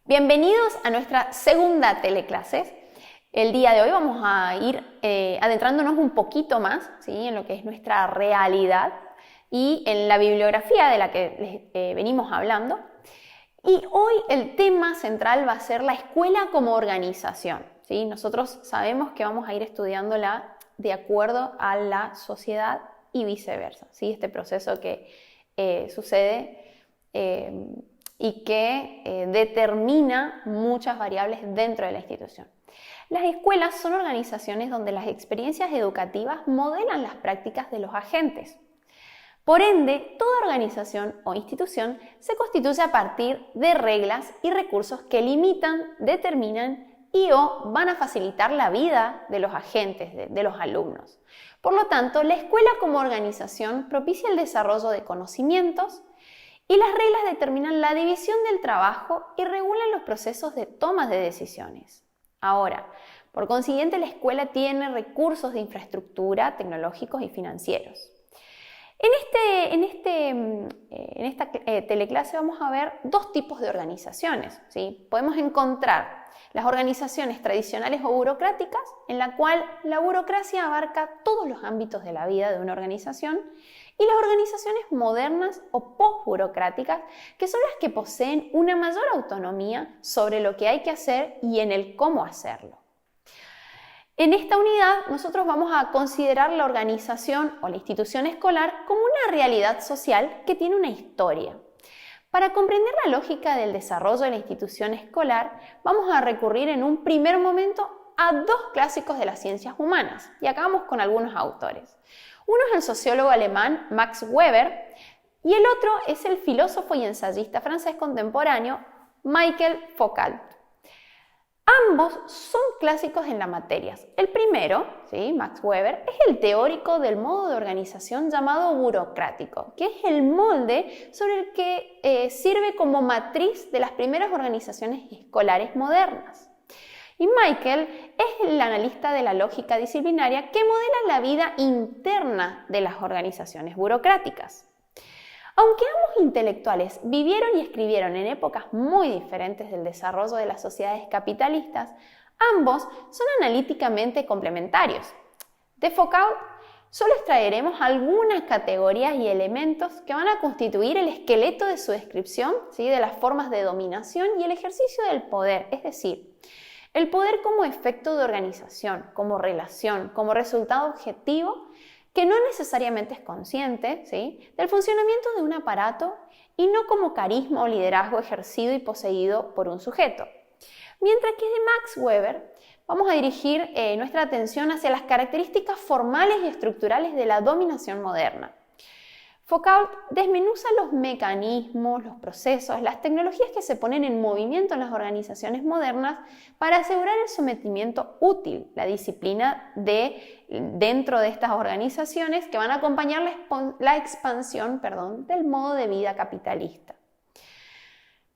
Bienvenidos a nuestra segunda teleclase. El día de hoy vamos a ir adentrándonos un poquito más, ¿sí?, en lo que es nuestra realidad y en la bibliografía de la que les venimos hablando. Y hoy el tema central va a ser la escuela como organización, ¿sí? Nosotros sabemos que vamos a ir estudiándola de acuerdo a la sociedad y viceversa, ¿sí? Este proceso que sucede y que determina muchas variables dentro de la institución. Las escuelas son organizaciones donde las experiencias educativas modelan las prácticas de los agentes. Por ende, toda organización o institución se constituye a partir de reglas y recursos que limitan, determinan y/o van a facilitar la vida de los agentes, de los alumnos. Por lo tanto, la escuela como organización propicia el desarrollo de conocimientos y las reglas determinan la división del trabajo y regulan los procesos de toma de decisiones. Ahora, por consiguiente, la escuela tiene recursos de infraestructura tecnológicos y financieros. En esta teleclase vamos a ver dos tipos de organizaciones, ¿sí? Podemos encontrar las organizaciones tradicionales o burocráticas, en la cual la burocracia abarca todos los ámbitos de la vida de una organización, y las organizaciones modernas o post-burocráticas, que son las que poseen una mayor autonomía sobre lo que hay que hacer y en el cómo hacerlo. En esta unidad nosotros vamos a considerar la organización o la institución escolar como una realidad social que tiene una historia. Para comprender la lógica del desarrollo de la institución escolar, vamos a recurrir en un primer momento a dos clásicos de las ciencias humanas, y acá vamos con algunos autores. Uno es el sociólogo alemán Max Weber y el otro es el filósofo y ensayista francés contemporáneo Michel Foucault. Ambos son clásicos en la materia. El primero, ¿sí?, Max Weber, es el teórico del modo de organización llamado burocrático, que es el molde sobre el que sirve como matriz de las primeras organizaciones escolares modernas. Y Michel es el analista de la lógica disciplinaria que modela la vida interna de las organizaciones burocráticas. Aunque ambos intelectuales vivieron y escribieron en épocas muy diferentes del desarrollo de las sociedades capitalistas, ambos son analíticamente complementarios. De Foucault solo extraeremos algunas categorías y elementos que van a constituir el esqueleto de su descripción, ¿sí?, de las formas de dominación y el ejercicio del poder, es decir, el poder como efecto de organización, como relación, como resultado objetivo, que no necesariamente es consciente, ¿sí?, del funcionamiento de un aparato y no como carisma o liderazgo ejercido y poseído por un sujeto. Mientras que de Max Weber vamos a dirigir nuestra atención hacia las características formales y estructurales de la dominación moderna. Foucault desmenuza los mecanismos, los procesos, las tecnologías que se ponen en movimiento en las organizaciones modernas para asegurar el sometimiento útil, la disciplina dentro de estas organizaciones que van a acompañar la expansión del modo de vida capitalista.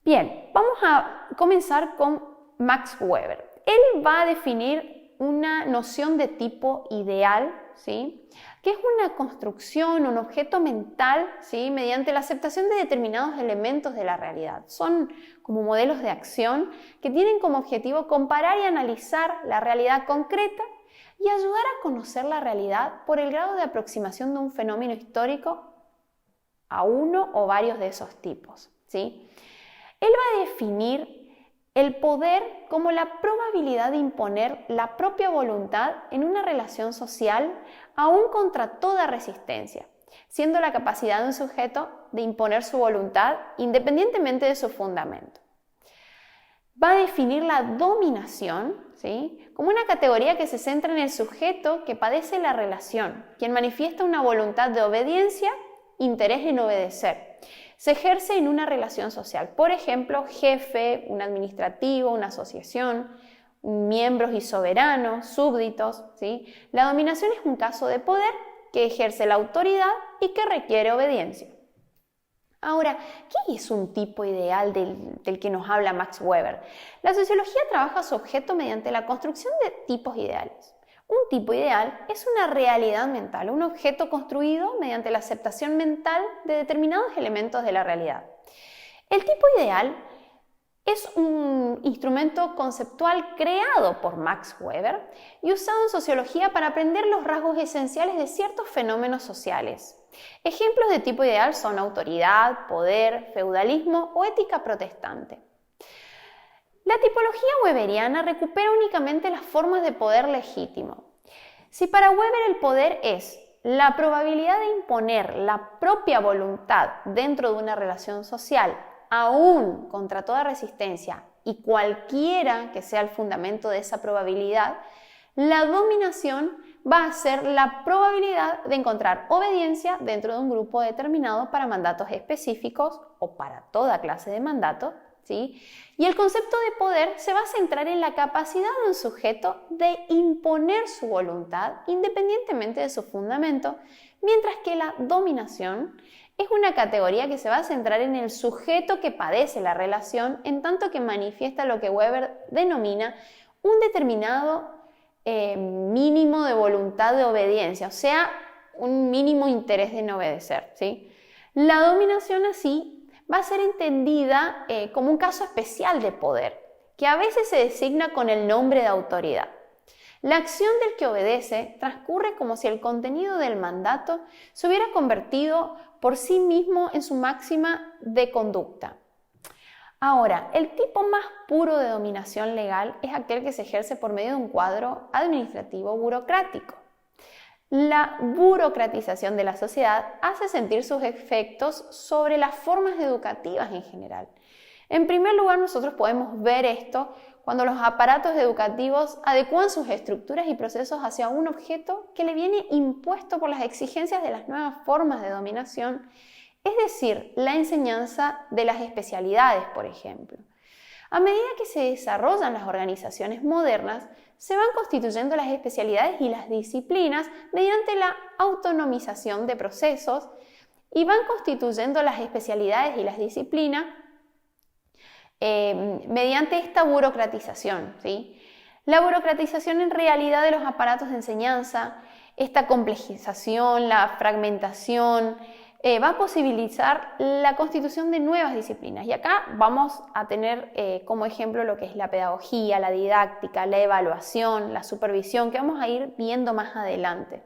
Bien, vamos a comenzar con Max Weber. Él va a definir una noción de tipo ideal, ¿sí?, que es una construcción, un objeto mental, ¿sí?, mediante la aceptación de determinados elementos de la realidad. Son como modelos de acción que tienen como objetivo comparar y analizar la realidad concreta y ayudar a conocer la realidad por el grado de aproximación de un fenómeno histórico a uno o varios de esos tipos, ¿sí? Él va a definir el poder como la probabilidad de imponer la propia voluntad en una relación social aún contra toda resistencia, siendo la capacidad de un sujeto de imponer su voluntad independientemente de su fundamento. Va a definir la dominación, ¿sí?, como una categoría que se centra en el sujeto que padece la relación, quien manifiesta una voluntad de obediencia, interés en obedecer. Se ejerce en una relación social, por ejemplo, jefe, un administrativo, una asociación, miembros y soberanos, súbditos, ¿sí? La dominación es un caso de poder que ejerce la autoridad y que requiere obediencia. Ahora, ¿qué es un tipo ideal del que nos habla Max Weber? La sociología trabaja su objeto mediante la construcción de tipos ideales. Un tipo ideal es una realidad mental, un objeto construido mediante la aceptación mental de determinados elementos de la realidad. El tipo ideal es un un instrumento conceptual creado por Max Weber y usado en sociología para aprender los rasgos esenciales de ciertos fenómenos sociales. Ejemplos de tipo ideal son autoridad, poder, feudalismo o ética protestante. La tipología weberiana recupera únicamente las formas de poder legítimo. Si para Weber el poder es la probabilidad de imponer la propia voluntad dentro de una relación social, aún contra toda resistencia y cualquiera que sea el fundamento de esa probabilidad, la dominación va a ser la probabilidad de encontrar obediencia dentro de un grupo determinado para mandatos específicos o para toda clase de mandatos, ¿sí? Y el concepto de poder se va a centrar en la capacidad de un sujeto de imponer su voluntad independientemente de su fundamento, mientras que la dominación es una categoría que se va a centrar en el sujeto que padece la relación, en tanto que manifiesta lo que Weber denomina un determinado mínimo de voluntad de obediencia, o sea, un mínimo interés en obedecer, ¿sí? La dominación así va a ser entendida como un caso especial de poder, que a veces se designa con el nombre de autoridad. La acción del que obedece transcurre como si el contenido del mandato se hubiera convertido por sí mismo en su máxima de conducta. Ahora, el tipo más puro de dominación legal es aquel que se ejerce por medio de un cuadro administrativo burocrático. La burocratización de la sociedad hace sentir sus efectos sobre las formas educativas en general. En primer lugar, nosotros podemos ver esto cuando los aparatos educativos adecúan sus estructuras y procesos hacia un objeto que le viene impuesto por las exigencias de las nuevas formas de dominación, es decir, la enseñanza de las especialidades, por ejemplo. A medida que se desarrollan las organizaciones modernas, se van constituyendo las especialidades y las disciplinas mediante la autonomización de procesos y van constituyendo las especialidades y las disciplinas mediante esta burocratización, ¿sí? La burocratización en realidad de los aparatos de enseñanza, esta complejización, la fragmentación, va a posibilitar la constitución de nuevas disciplinas. Y acá vamos a tener como ejemplo lo que es la pedagogía, la didáctica, la evaluación, la supervisión, que vamos a ir viendo más adelante.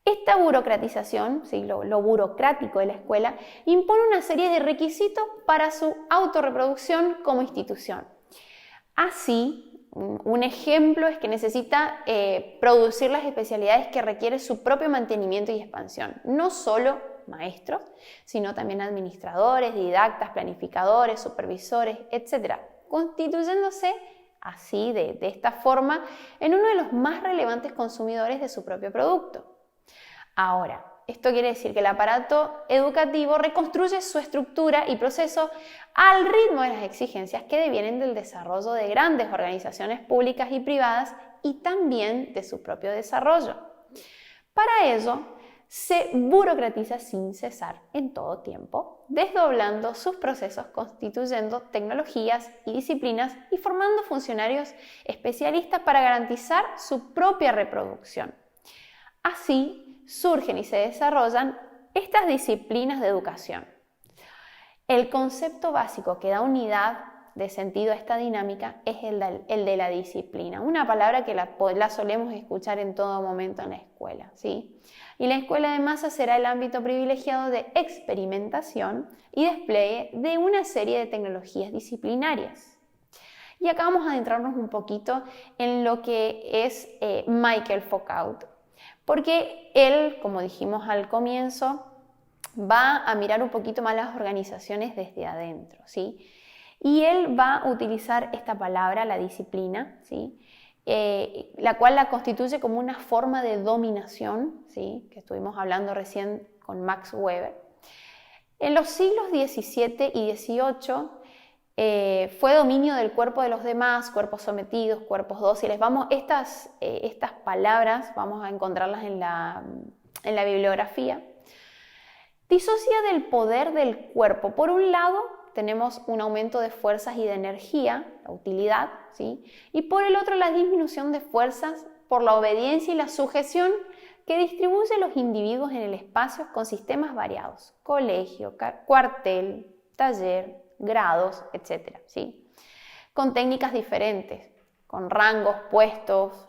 Esta burocratización, ¿sí? lo burocrático de la escuela, impone una serie de requisitos para su autorreproducción como institución. Así, un ejemplo es que necesita producir las especialidades que requiere su propio mantenimiento y expansión, no solo maestros, sino también administradores, didactas, planificadores, supervisores, etc., constituyéndose así, de esta forma, en uno de los más relevantes consumidores de su propio producto. Ahora, esto quiere decir que el aparato educativo reconstruye su estructura y proceso al ritmo de las exigencias que devienen del desarrollo de grandes organizaciones públicas y privadas y también de su propio desarrollo. Para ello, se burocratiza sin cesar en todo tiempo, desdoblando sus procesos, constituyendo tecnologías y disciplinas y formando funcionarios especialistas para garantizar su propia reproducción. Así surgen y se desarrollan estas disciplinas de educación. El concepto básico que da unidad de sentido a esta dinámica es el de la disciplina, una palabra que la solemos escuchar en todo momento en la escuela, ¿sí? Y la escuela de masa será el ámbito privilegiado de experimentación y despliegue de una serie de tecnologías disciplinarias. Y acá vamos a adentrarnos un poquito en lo que es Michael Foucault, porque él, como dijimos al comienzo, va a mirar un poquito más las organizaciones desde adentro, ¿sí? Y él va a utilizar esta palabra, la disciplina, ¿sí? La cual la constituye como una forma de dominación, ¿sí? Que estuvimos hablando recién con Max Weber. En los siglos XVII y XVIII fue dominio del cuerpo de los demás, cuerpos sometidos, cuerpos dóciles. Estas palabras vamos a encontrarlas en la bibliografía. Disocia del poder del cuerpo. Por un lado, tenemos un aumento de fuerzas y de energía, la utilidad, ¿sí? Y por el otro, la disminución de fuerzas por la obediencia y la sujeción que distribuye los individuos en el espacio con sistemas variados, colegio, cuartel, taller, grados, etc., ¿sí? con técnicas diferentes, con rangos, puestos.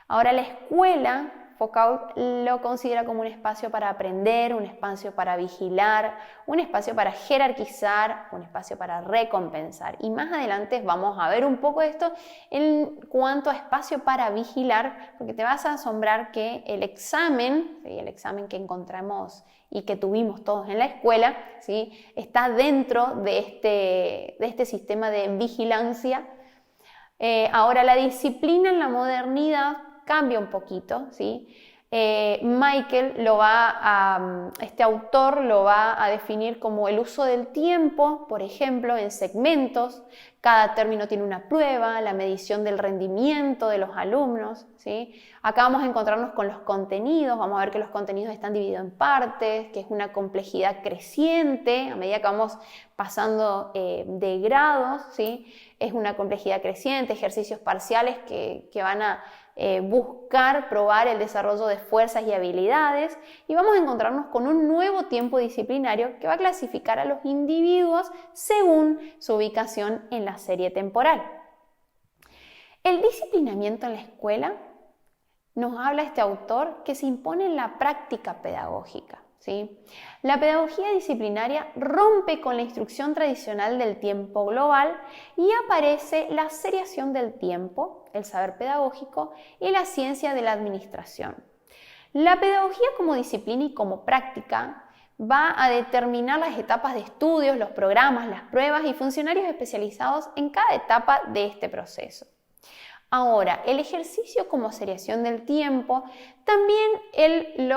Ahora la escuela Foucault lo considera como un espacio para aprender, un espacio para vigilar, un espacio para jerarquizar, un espacio para recompensar. Y más adelante vamos a ver un poco de esto en cuanto a espacio para vigilar, porque te vas a asombrar que el examen, ¿sí?, el examen que encontramos y que tuvimos todos en la escuela, ¿sí?, está dentro de este sistema de vigilancia. Ahora la disciplina en la modernidad cambia un poquito, ¿sí? Este autor lo va a definir como el uso del tiempo, por ejemplo, en segmentos. Cada término tiene una prueba, la medición del rendimiento de los alumnos, ¿sí? Acá vamos a encontrarnos con los contenidos, vamos a ver que los contenidos están divididos en partes, que es una complejidad creciente a medida que vamos pasando de grados, ¿sí? Es una complejidad creciente, ejercicios parciales que van a buscar probar el desarrollo de fuerzas y habilidades, y vamos a encontrarnos con un nuevo tiempo disciplinario que va a clasificar a los individuos según su ubicación en la serie temporal. El disciplinamiento en la escuela nos habla este autor que se impone en la práctica pedagógica, ¿sí? La pedagogía disciplinaria rompe con la instrucción tradicional del tiempo global y aparece la seriación del tiempo, el saber pedagógico y la ciencia de la administración. La pedagogía como disciplina y como práctica va a determinar las etapas de estudios, los programas, las pruebas y funcionarios especializados en cada etapa de este proceso. Ahora, el ejercicio como seriación del tiempo, también él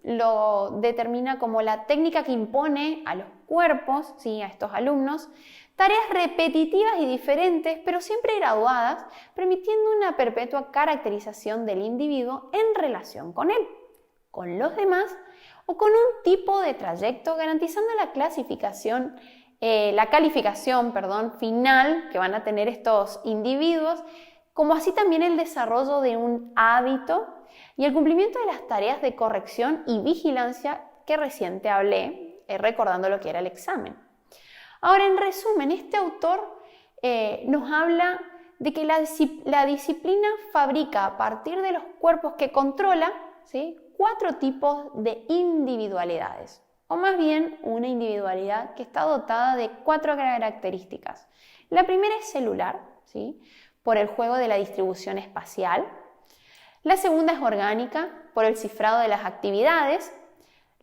lo determina como la técnica que impone a los cuerpos, ¿sí?, a estos alumnos, tareas repetitivas y diferentes, pero siempre graduadas, permitiendo una perpetua caracterización del individuo en relación con él, con los demás o con un tipo de trayecto, garantizando la calificación final que van a tener estos individuos, como así también el desarrollo de un hábito y el cumplimiento de las tareas de corrección y vigilancia que recién te hablé, recordando lo que era el examen. Ahora, en resumen, este autor nos habla de que la disciplina fabrica a partir de los cuerpos que controla, ¿sí?, 4 tipos de individualidades, o más bien una individualidad que está dotada de 4 características. La primera es celular, ¿sí?, por el juego de la distribución espacial. La segunda es orgánica, por el cifrado de las actividades.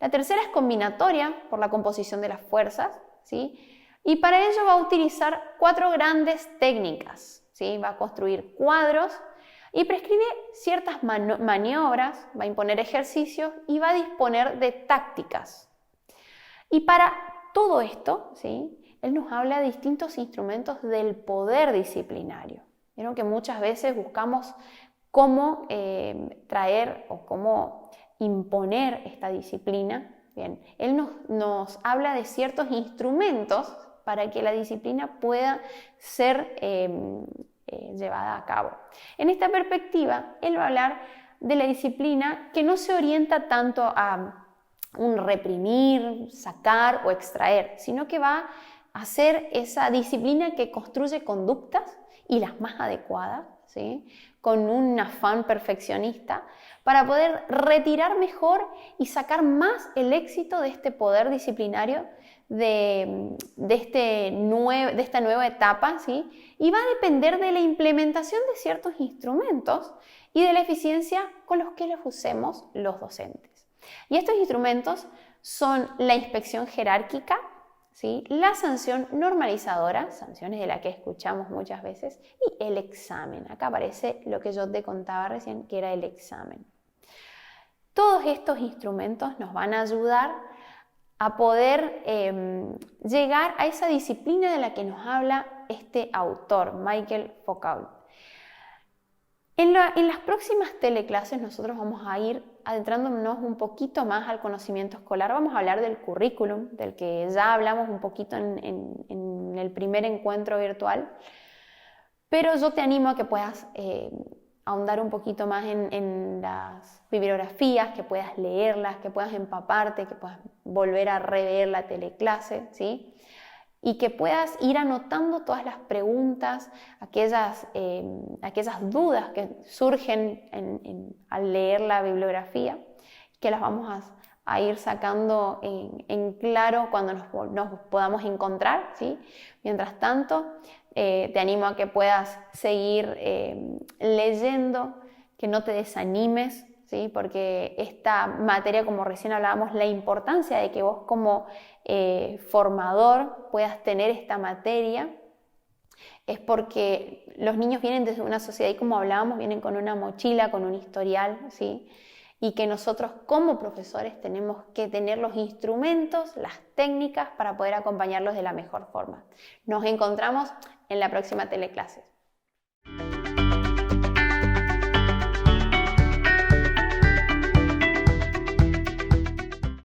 La tercera es combinatoria, por la composición de las fuerzas, ¿sí?, y para ello va a utilizar 4 grandes técnicas, ¿sí?, va a construir cuadros y prescribe ciertas maniobras, va a imponer ejercicios y va a disponer de tácticas. Y para todo esto, ¿sí?, él nos habla de distintos instrumentos del poder disciplinario. Vieron que muchas veces buscamos cómo traer o cómo imponer esta disciplina. Bien, él nos habla de ciertos instrumentos para que la disciplina pueda ser llevada a cabo. En esta perspectiva, él va a hablar de la disciplina que no se orienta tanto a un reprimir, sacar o extraer, sino que va a ser esa disciplina que construye conductas y las más adecuadas, ¿sí?, con un afán perfeccionista para poder retirar mejor y sacar más el éxito de este poder disciplinario de esta nueva etapa, ¿sí?, y va a depender de la implementación de ciertos instrumentos y de la eficiencia con los que los usemos los docentes. Y estos instrumentos son la inspección jerárquica, ¿sí?, la sanción normalizadora, sanciones de las que escuchamos muchas veces, y el examen. Acá aparece lo que yo te contaba recién, que era el examen. Todos estos instrumentos nos van a ayudar a poder llegar a esa disciplina de la que nos habla este autor, Michel Foucault. En las próximas teleclases nosotros vamos a ir adentrándonos un poquito más al conocimiento escolar. Vamos a hablar del currículum, del que ya hablamos un poquito en el primer encuentro virtual, pero yo te animo a que puedas ahondar un poquito más en las bibliografías, que puedas leerlas, que puedas empaparte, que puedas volver a rever la teleclase, ¿sí? y que puedas ir anotando todas las preguntas, aquellas dudas que surgen al leer la bibliografía, que las vamos a ir sacando en claro cuando nos podamos encontrar, ¿sí? Mientras tanto, te animo a que puedas seguir leyendo, que no te desanimes, ¿sí? Porque esta materia, como recién hablábamos, la importancia de que vos como formador puedas tener esta materia es porque los niños vienen desde una sociedad y, como hablábamos, vienen con una mochila, con un historial, ¿sí? Y que nosotros como profesores tenemos que tener los instrumentos, las técnicas para poder acompañarlos de la mejor forma. Nos encontramos en la próxima teleclase.